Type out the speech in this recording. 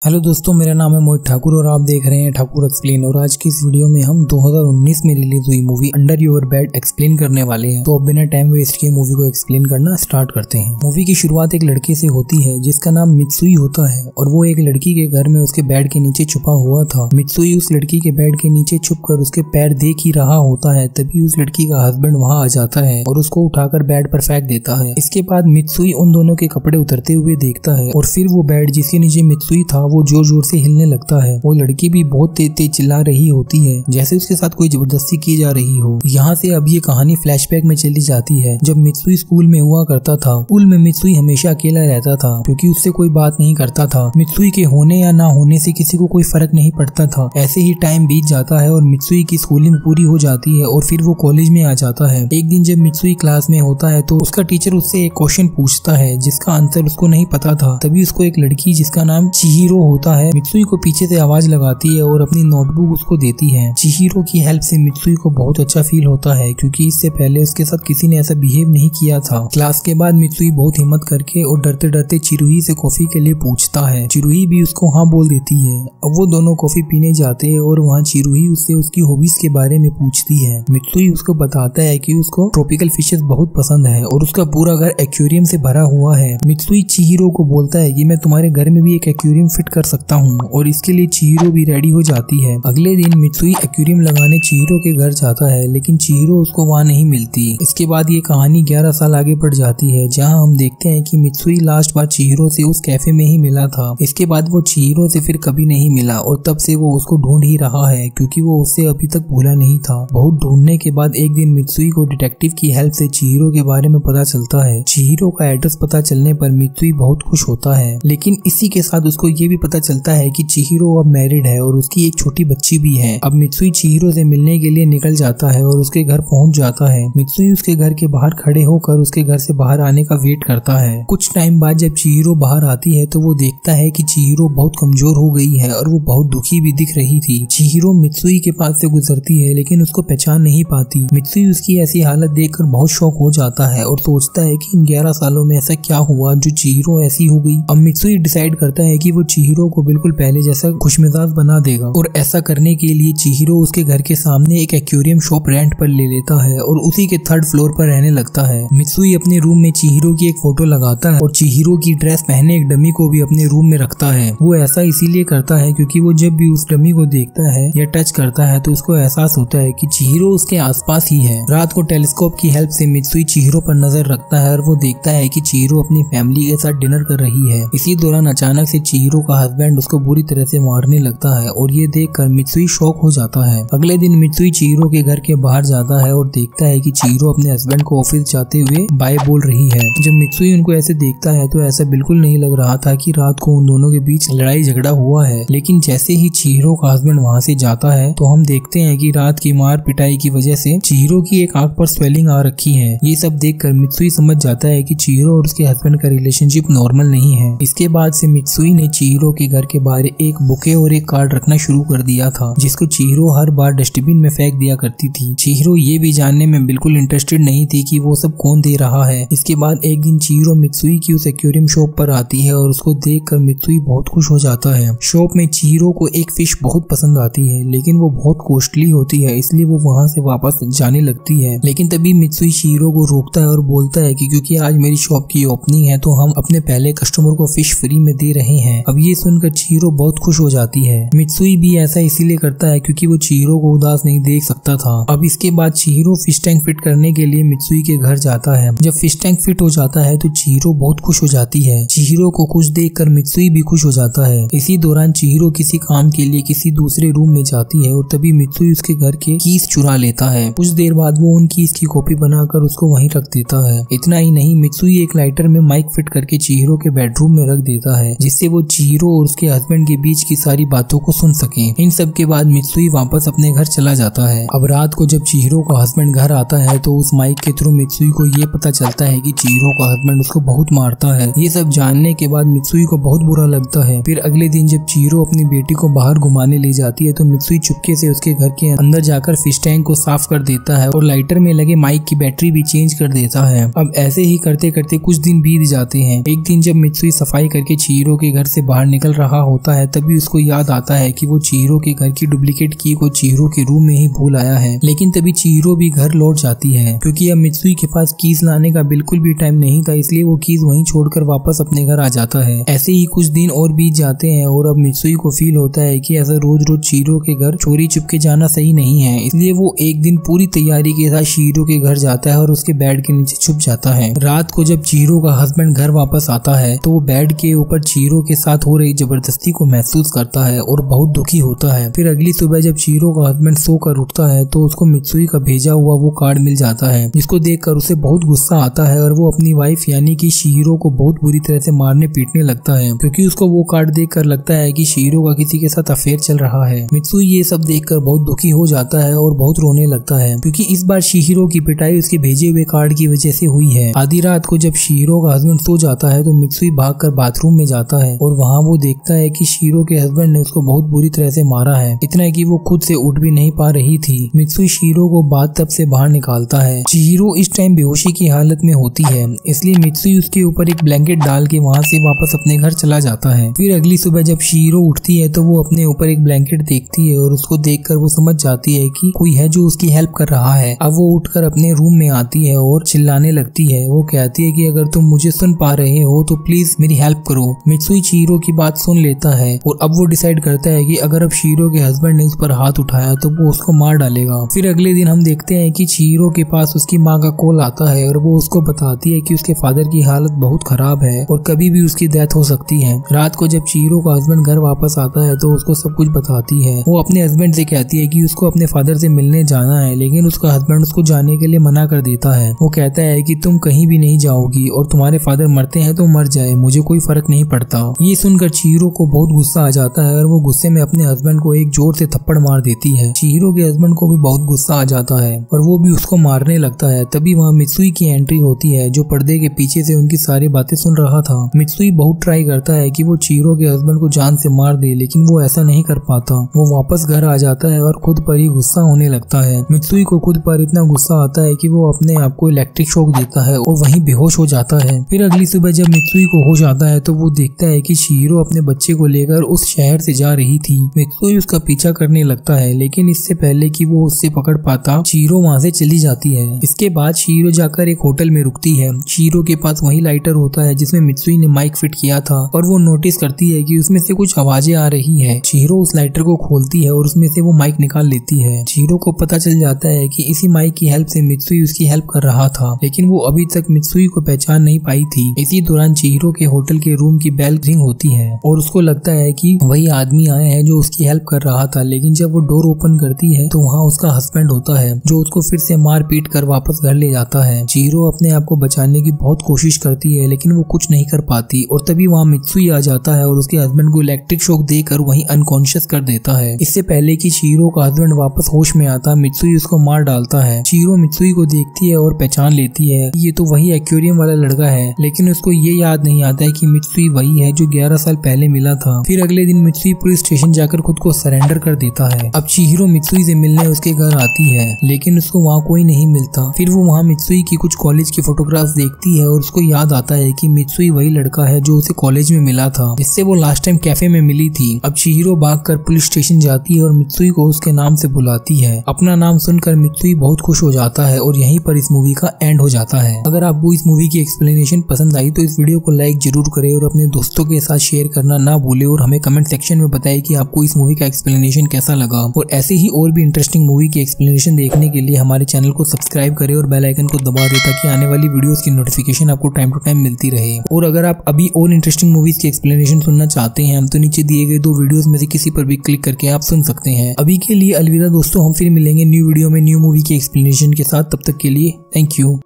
Hello दोस्तों, मेरा नाम है मोहित ठाकुर और आप देख रहे हैं ठाकुर एक्सप्लेन। और आज की इस वीडियो में हम 2019 में रिलीज हुई movie under your bed explain करने वाले हैं। तो अब बिना टाइम वेस्ट किए मूवी को एक्सप्लेन करना स्टार्ट करते हैं। मूवी की शुरुआत एक लड़के से होती है जिसका नाम मित्सुई होता है और वो एक लड़की के घर में उसके बेड के नीचे छुपा हुआ था। मित्सुई उस लड़की के बेड के नीचे छुप कर उसके पैर देख ही रहा होता है, तभी उस लड़की का हस्बैंड वहाँ आ जाता है और उसको उठाकर बेड पर फेंक देता है। इसके बाद मित्सुई उन दोनों के कपड़े उतरते हुए देखता है और फिर वो बेड जिसके नीचे मित्सुई था वो जोर जोर से हिलने लगता है। वो लड़की भी बहुत तेज तेज चिल्ला रही होती है, जैसे उसके साथ कोई जबरदस्ती की जा रही हो। यहाँ से अब ये कहानी फ्लैशबैक में चली जाती है जब मित्सुई स्कूल में हुआ करता था। स्कूल में मित्सुई हमेशा अकेला रहता था क्योंकि उससे कोई बात नहीं करता था। मित्सुई के होने या ना होने से किसी को कोई फर्क नहीं पड़ता था। ऐसे ही टाइम बीत जाता है और मित्सुई की स्कूलिंग पूरी हो जाती है और फिर वो कॉलेज में आ जाता है। एक दिन जब मित्सुई क्लास में होता है तो उसका टीचर उससे एक क्वेश्चन पूछता है जिसका आंसर उसको नहीं पता था। तभी उसको एक लड़की जिसका नाम चिहिरो होता है मित्सुई को पीछे से आवाज लगाती है और अपनी नोटबुक उसको देती है। चिहिरो की हेल्प से मित्सुई को बहुत अच्छा फील होता है क्योंकि इससे पहले उसके साथ किसी ने ऐसा बिहेव नहीं किया था। क्लास के बाद मित्सुई बहुत हिम्मत करके और डरते डरते चिरुही से कॉफी के लिए पूछता है। चिरुही भी उसको हाँ बोल देती है। अब वो दोनों कॉफी पीने जाते हैं और वहाँ चिरुही उससे उसकी हॉबीज के बारे में पूछती है। मित्सुई उसको बताता है कि उसको ट्रॉपिकल फिशेस बहुत पसंद है और उसका पूरा घर एक्वेरियम से भरा हुआ है। मित्सुई चिहिरो को बोलता है कि मैं तुम्हारे घर में भी एक एक्वेरियम फिट कर सकता हूँ और इसके लिए चिहिरो भी रेडी हो जाती है। अगले दिन मित्सुई एक्वेरियम लगाने चिहिरो के घर जाता है लेकिन चिहिरो उसको वहाँ नहीं मिलती। इसके बाद ये कहानी 11 साल आगे बढ़ जाती है जहाँ हम देखते हैं कि मित्सुई लास्ट बार चिहिरो से उस कैफे में ही मिला था। इसके बाद वो चिहिरो से फिर कभी नहीं मिला और तब से वो उसको ढूंढ ही रहा है क्योंकि वो उससे अभी तक भूला नहीं था। बहुत ढूंढने के बाद एक दिन मित्सुई को डिटेक्टिव की हेल्प से चिहिरो के बारे में पता चलता है। चिहिरो का एड्रेस पता चलने पर मित्सुई बहुत खुश होता है, लेकिन इसी के साथ उसको ये भी पता चलता है कि चिहिरो अब मैरिड है और उसकी एक छोटी बच्ची भी है। अब मित्सुई चिहिरो से मिलने के लिए निकल जाता है और उसके घर पहुंच जाता है। मित्सुई उसके घर के बाहर खड़े होकर उसके घर से बाहर आने का वेट करता है। कुछ टाइम बाद जब चिहिरो बाहर आती है तो वो देखता है कि चिहिरो बहुत कमजोर हो गई है और वो बहुत दुखी भी दिख रही थी। चिहिरो मित्सुई के पास से गुजरती है लेकिन उसको पहचान नहीं पाती। मित्सुई उसकी ऐसी हालत देखकर बहुत शॉक हो जाता है और सोचता है कि इन 11 सालों में ऐसा क्या हुआ जो चिहिरो ऐसी हो गई। अब मित्सुई डिसाइड करता है कि वो चिहिरो को बिल्कुल पहले जैसा खुशमिजाज बना देगा और ऐसा करने के लिए चिहिरो उसके घर के सामने एक एक्वेरियम शॉप रेंट पर ले लेता है और उसी के 3rd फ्लोर पर रहने लगता है। मित्सुई अपने रूम में चिहिरो की एक फोटो लगाता है और चिहिरो की ड्रेस पहने एक डमी को भी अपने रूम में रखता है। वो ऐसा इसीलिए करता है क्योंकि वो जब भी उस डमी को देखता है या टच करता है तो उसको एहसास होता है कि चिहिरो उसके आसपास ही है। रात को टेलीस्कोप की हेल्प से मित्सुई चिहिरो पर नजर रखता है और वो देखता है कि चिहिरो अपनी फैमिली के साथ डिनर कर रही है। इसी दौरान अचानक से चिहिरो का हस्बैंड उसको बुरी तरह से मारने लगता है और ये देखकर मित्सुई शॉक हो जाता है। अगले दिन मित्सुई चिहिरो के घर के बाहर जाता है और देखता है कि चिहिरो अपने हस्बैंड को ऑफिस जाते हुए बाय बोल रही है। जब मित्सुई उनको ऐसे देखता है तो ऐसा बिल्कुल नहीं लग रहा था कि रात को उन दोनों के बीच लड़ाई झगड़ा हुआ है, लेकिन जैसे ही चिहिरो का हस्बैंड वहाँ से जाता है तो हम देखते हैं कि रात की मार पिटाई की वजह से चिहिरो की एक आंख पर स्वेलिंग आ रखी है। ये सब देखकर मित्सुई समझ जाता है कि चिहिरो और उसके हस्बैंड का रिलेशनशिप नॉर्मल नहीं है। इसके बाद से मित्सुई ने चिहिरो के घर के बाहर एक बुके और एक कार्ड रखना शुरू कर दिया था जिसको चिहिरो हर बार डस्टबिन में फेंक दिया करती थी। चिहिरो ये भी जानने में बिल्कुल इंटरेस्टेड नहीं थी कि वो सब कौन दे रहा है। इसके बाद एक दिन चिहिरो मित्सुई की उस एक्वेरियम शॉप पर आती है और उसको देखकर मित्सुई बहुत खुश हो जाता है। शॉप में चिहिरो को एक फिश बहुत पसंद आती है लेकिन वो बहुत कॉस्टली होती है, इसलिए वो वहाँ से वापस जाने लगती है। लेकिन तभी मित्सुई चिहिरो को रोकता है और बोलता है कि क्योंकि आज मेरी शॉप की ओपनिंग है तो हम अपने पहले कस्टमर को फिश फ्री में दे रहे हैं। अब ये सुनकर चिहिरो बहुत खुश हो जाती है। मित्सुई भी ऐसा इसीलिए करता है क्योंकि वो चिहिरो को उदास नहीं देख सकता था। अब इसके बाद चिहिरो फिश टैंक फिट करने के लिए मित्सुई के घर जाता है। जब फिश टैंक फिट हो जाता है तो चिहिरो बहुत खुश हो जाती है। चिहिरो को खुश देखकर मित्सुई भी खुश हो जाता है। इसी दौरान चिहिरो किसी काम के लिए किसी दूसरे रूम में जाती है और तभी मित्सुई उसके घर के कीज चुरा लेता है। कुछ देर बाद वो उन कीज की कॉपी बनाकर उसको वहीं रख देता है। इतना ही नहीं, मित्सुई एक लाइटर में माइक फिट करके चिहिरो के बेडरूम में रख देता है जिससे वो चिहिरो और उसके हस्बैंड के बीच की सारी बातों को सुन सके। इन सब के बाद मित्सुई वापस अपने घर चला जाता है। अब रात को जब चिहिरो का हस्बैंड घर आता है तो उस माइक के थ्रू मित्सुई को ये पता चलता है कि चिहिरो का हस्बैंड उसको बहुत मारता है। ये सब जानने के बाद मित्सुई को बहुत बुरा लगता है। फिर अगले दिन जब चिहिरो अपनी बेटी को बाहर घुमाने ले जाती है तो मित्सुई चुपके से उसके घर के अंदर जाकर फिश टैंक को साफ कर देता है और लाइटर में लगे माइक की बैटरी भी चेंज कर देता है। अब ऐसे ही करते करते कुछ दिन बीत जाते हैं। एक दिन जब मित्सुई सफाई करके चिहिरो के घर से बाहर निकल रहा होता है तभी उसको याद आता है कि वो चिहिरो के घर की डुप्लीकेट की को चिहिरो के रूम में ही भूल आया है। लेकिन तभी चिहिरो भी घर लौट जाती है क्योंकि अब मित्सुई के पास कीज लाने का बिल्कुल भी टाइम नहीं था, इसलिए वो कीज वहीं छोड़कर वापस अपने घर आ जाता है। ऐसे ही कुछ दिन और बीत जाते हैं और अब मित्सुई को फील होता है कि ऐसा रोज रोज चिहिरो के घर चोरी चुपके जाना सही नहीं है, इसलिए वो एक दिन पूरी तैयारी के साथ चिहिरो के घर जाता है और उसके बेड के नीचे छुप जाता है। रात को जब चिहिरो का हस्बैंड घर वापस आता है तो वो बेड के ऊपर चिहिरो के साथ हो रही जबरदस्ती को महसूस करता है और बहुत दुखी होता है। फिर अगली सुबह जब चिहिरो का हस्बैंड सोकर उठता है तो उसको मित्सुई का भेजा हुआ वो कार्ड मिल जाता है, जिसको देखकर उसे बहुत गुस्सा आता है और वो अपनी वाइफ यानी कि चिहिरो को बहुत बुरी तरह से मारने पीटने लगता है क्योंकि उसको वो कार्ड देखकर लगता है कि चिहिरो का किसी के साथ अफेयर चल रहा है। मित्सुई ये सब देखकर बहुत दुखी हो जाता है और बहुत रोने लगता है क्योंकि इस बार चिहिरो की पिटाई उसके भेजे हुए कार्ड की वजह से हुई है। आधी रात को जब चिहिरो का हस्बैंड सो जाता है तो मित्सुई भागकर बाथरूम में जाता है और वहाँ वो देखता है कि चिहिरो के हस्बैंड ने उसको बहुत बुरी तरह से मारा है, इतना है कि वो खुद से उठ भी नहीं पा रही थी। मित्सुई चिहिरो को बाथटब से बाहर निकालता है। चिहिरो इस टाइम बेहोशी की हालत में होती है, इसलिए मित्सुई उसके ऊपर एक ब्लैंकेट डाल के वहाँ से वापस अपने घर चला जाता है। फिर अगली सुबह जब चिहिरो उठती है तो वो अपने ऊपर एक ब्लैंकेट देखती है और उसको देखकर वो समझ जाती है कि कोई है जो उसकी हेल्प कर रहा है। अब वो उठकर अपने रूम में आती है और चिल्लाने लगती है। वो कहती है कि अगर तुम मुझे सुन पा रहे हो तो प्लीज मेरी हेल्प करो। मित्सुई चिहिरो की बात सुन लेता है और अब वो डिसाइड करता है कि अगर अब चिहिरो के हस्बैंड ने उस पर हाथ उठाया तो वो उसको मार डालेगा। फिर अगले दिन हम देखते हैं कि चिहिरो के पास उसकी माँ का कॉल आता है और वो उसको बताती है कि उसके फादर की हालत बहुत खराब है और कभी भी उसकी डेथ हो सकती है। रात को जब चिहिरो का हस्बैंड घर वापस आता है तो उसको सब कुछ बताती है। वो अपने हस्बैंड से कहती है कि उसको अपने फादर से मिलने जाना है, लेकिन उसका हस्बैंड उसको जाने के लिए मना कर देता है। वो कहता है कि तुम कहीं भी नहीं जाओगी और तुम्हारे फादर मरते हैं तो मर जाए, मुझे कोई फर्क नहीं पड़ता। ये सुनकर चिहिरो को बहुत गुस्सा आ जाता है और वो गुस्से में अपने हस्बैंड को एक जोर से थप्पड़ मार देती है। चिहिरो के हस्बैंड को भी बहुत गुस्सा आ जाता है और वो भी उसको मारने लगता है। तभी वहाँ मित्सुई की एंट्री होती है जो पर्दे के पीछे से उनकी सारी बातें सुन रहा था। मित्सुई बहुत ट्राई करता है कि वो चिहिरो के हस्बैंड को जान से मार दे, लेकिन वो ऐसा नहीं कर पाता। वो वापस घर आ जाता है और खुद पर ही गुस्सा होने लगता है। मित्सुई को खुद पर इतना गुस्सा आता है कि वो अपने आप को इलेक्ट्रिक शॉक देता है और वहीं बेहोश हो जाता है। फिर अगली सुबह जब मित्सुई को होश आता है तो वो देखता है कि चिहिरो अपने बच्चे को लेकर उस शहर से जा रही थी। मित्सुई उसका पीछा करने लगता है, लेकिन इससे पहले कि वो उससे पकड़ पाता चिहिरो वहाँ से चली जाती है। इसके बाद चिहिरो जाकर एक होटल में रुकती है। चिहिरो के पास वही लाइटर होता है जिसमें मित्सुई ने माइक फिट किया था और वो नोटिस करती है कि उसमें से कुछ आवाजें आ रही है। चिहिरो उस लाइटर को खोलती है और उसमें से वो माइक निकाल लेती है। चिहिरो को पता चल जाता है कि इसी माइक की हेल्प से मित्सुई उसकी हेल्प कर रहा था, लेकिन वो अभी तक मित्सुई को पहचान नहीं पाई थी। इसी दौरान चिहिरो के होटल के रूम की बेल रिंग होती है और उसको लगता है कि वही आदमी आया है जो उसकी हेल्प कर रहा था, लेकिन जब वो डोर ओपन करती है तो वहाँ उसका हस्बैंड होता है जो उसको फिर से मार पीट कर वापस घर ले जाता है। चिहिरो अपने आप को बचाने की बहुत कोशिश करती है, लेकिन वो कुछ नहीं कर पाती और तभी वहाँ मित्सुई आ जाता है और उसके हस्बैंड को इलेक्ट्रिक शॉक देकर वहीं अनकॉन्शियस कर देता है। इससे पहले कि चिहिरो का हस्बैंड वापस होश में आता, मित्सुई उसको मार डालता है। चिहिरो मित्सुई को देखती है और पहचान लेती है ये तो वही एक्वेरियम वाला लड़का है, लेकिन उसको ये याद नहीं आता है कि मित्सुई वही है जो 11 साल पहले मिला था। फिर अगले दिन मित्सुई पुलिस स्टेशन जाकर खुद को सरेंडर कर देता है। अब चिहिरो मित्सुई से मिलने उसके घर आती है, लेकिन उसको वहाँ कोई नहीं मिलता। फिर वो वहाँ मित्सुई की कुछ कॉलेज की फोटोग्राफ्स देखती है और उसको याद आता है कि मित्सुई वही लड़का है जो उसे कॉलेज में मिला था, जिससे वो लास्ट टाइम कैफे में मिली थी। अब चिहिरो भागकर पुलिस स्टेशन जाती है और मित्सुई को उसके नाम से बुलाती है। अपना नाम सुनकर मित्सुई बहुत खुश हो जाता है और यहीं पर इस मूवी का एंड हो जाता है। अगर आपको इस मूवी की एक्सप्लेनेशन पसंद आई तो इस वीडियो को लाइक जरूर करें और अपने दोस्तों के साथ शेयर करना ना भूले और हमें कमेंट सेक्शन में बताएं कि आपको इस मूवी का एक्सप्लेनेशन कैसा लगा। और ऐसे ही और भी इंटरेस्टिंग मूवी की एक्सप्लेनेशन देखने के लिए हमारे चैनल को सब्सक्राइब करें और बेल आइकन को दबा दें ताकि आने वाली वीडियोस की नोटिफिकेशन आपको टाइम टू टाइम मिलती रहे। और अगर आप अभी और इंटरेस्टिंग मूवीज की एक्सप्लेनेशन सुनना चाहते हैं तो नीचे दिए गए 2 वीडियोस में से किसी पर भी क्लिक करके आप सुन सकते हैं। अभी के लिए अलविदा दोस्तों, हम फिर मिलेंगे न्यू वीडियो में न्यू मूवी की एक्सप्लेनेशन के साथ। तब तक के लिए थैंक यू।